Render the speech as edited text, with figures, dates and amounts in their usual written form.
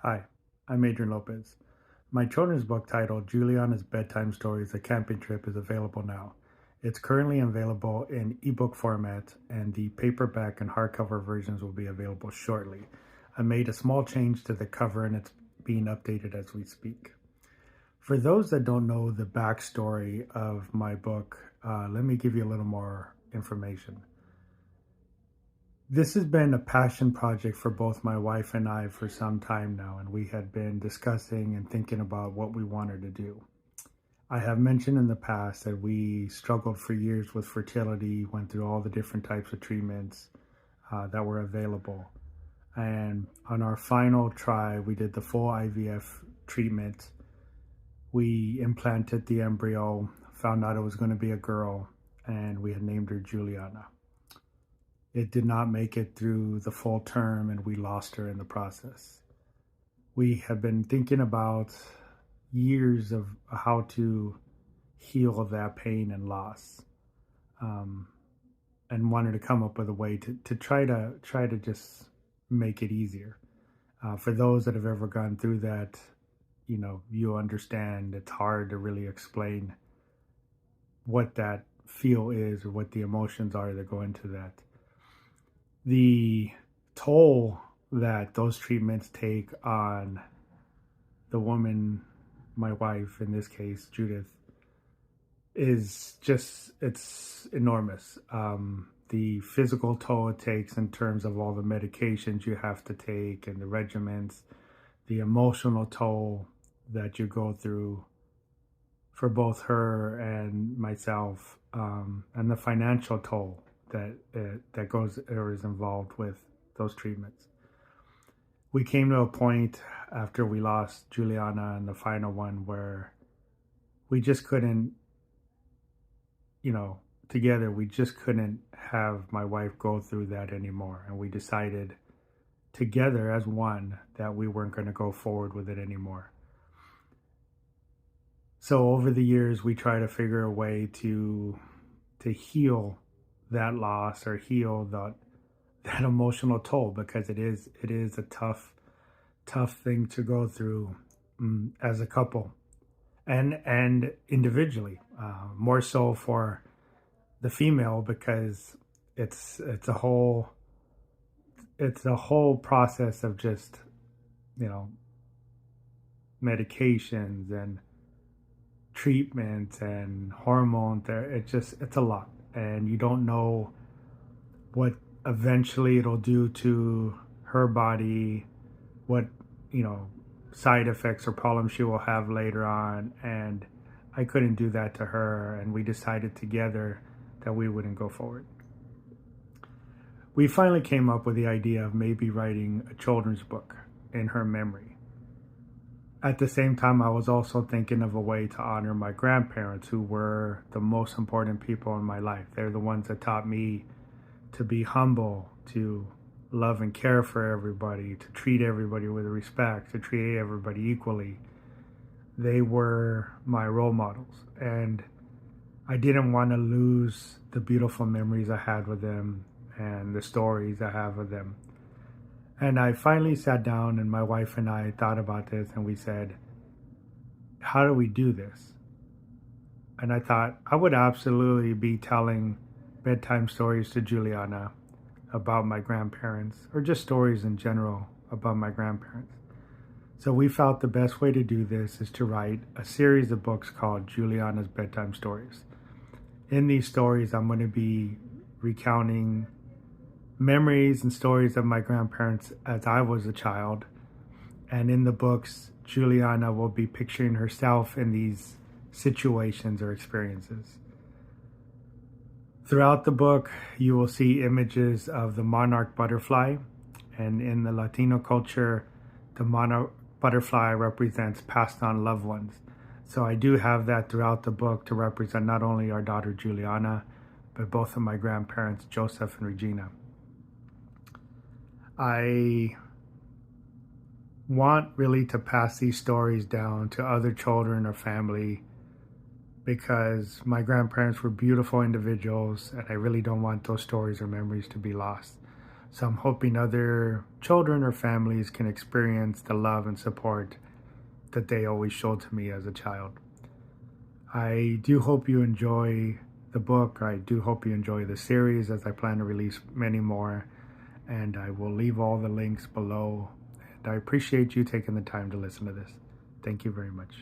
Hi, I'm Adrian Lopez. My children's book titled Julianna's Bedtime Stories: A Camping Trip is available now. It's currently available in ebook format, and the paperback and hardcover versions will be available shortly. I made a small change to the cover and it's being updated as we speak. For those that don't know the backstory of my book, let me give you a little more information. This has been a passion project for both my wife and I for some time now, and we had been discussing and thinking about what we wanted to do. I have mentioned in the past that we struggled for years with fertility, went through all the different types of treatments that were available. And on our final try, we did the full IVF treatment. We implanted the embryo, found out it was going to be a girl, and we had named her Juliana. It did not make it through the full term, and we lost her in the process. We have been thinking about years of how to heal that pain and loss, um, and wanted to come up with a way to try to just make it easier. For those that have ever gone through that, you understand it's hard to really explain what that feel is or what the emotions are that go into that. The toll that those treatments take on the woman, my wife in this case, Judith, is just, it's enormous. The physical toll it takes in terms of all the medications you have to take and the regimens, the emotional toll that you go through for both her and myself, and the financial toll that goes or is involved with those treatments. We came to a point after we lost Juliana and the final one where we just couldn't, together we just couldn't have my wife go through that anymore, and we decided together as one that we weren't going to go forward with it anymore. So over the years we try to figure a way to heal that loss or heal that emotional toll, because it is a tough thing to go through, as a couple and individually, more so for the female, because it's a whole process of just medications and treatments and hormones. It's a lot, and you don't know what eventually it'll do to her body, what side effects or problems she will have later on. And I couldn't do that to her, and we decided together that we wouldn't go forward. We finally came up with the idea of maybe writing a children's book in her memory. At the same time, I was also thinking of a way to honor my grandparents, who were the most important people in my life. They're the ones that taught me to be humble, to love and care for everybody, to treat everybody with respect, to treat everybody equally. They were my role models, and I didn't want to lose the beautiful memories I had with them and the stories I have with them. And I finally sat down, and my wife and I thought about this, and we said, how do we do this? And I thought I would absolutely be telling bedtime stories to Juliana about my grandparents, or just stories in general about my grandparents. So we felt the best way to do this is to write a series of books called Juliana's Bedtime Stories. In these stories, I'm going to be recounting memories and stories of my grandparents as I was a child. And in the books, Juliana will be picturing herself in these situations or experiences. Throughout the book, you will see images of the monarch butterfly. And in the Latino culture, the monarch butterfly represents passed on loved ones. So I do have that throughout the book to represent not only our daughter Juliana, but both of my grandparents, Joseph and Regina. I want really to pass these stories down to other children or family, because my grandparents were beautiful individuals, and I really don't want those stories or memories to be lost. So I'm hoping other children or families can experience the love and support that they always showed to me as a child. I do hope you enjoy the book. I do hope you enjoy the series, as I plan to release many more. And I will leave all the links below. And I appreciate you taking the time to listen to this. Thank you very much.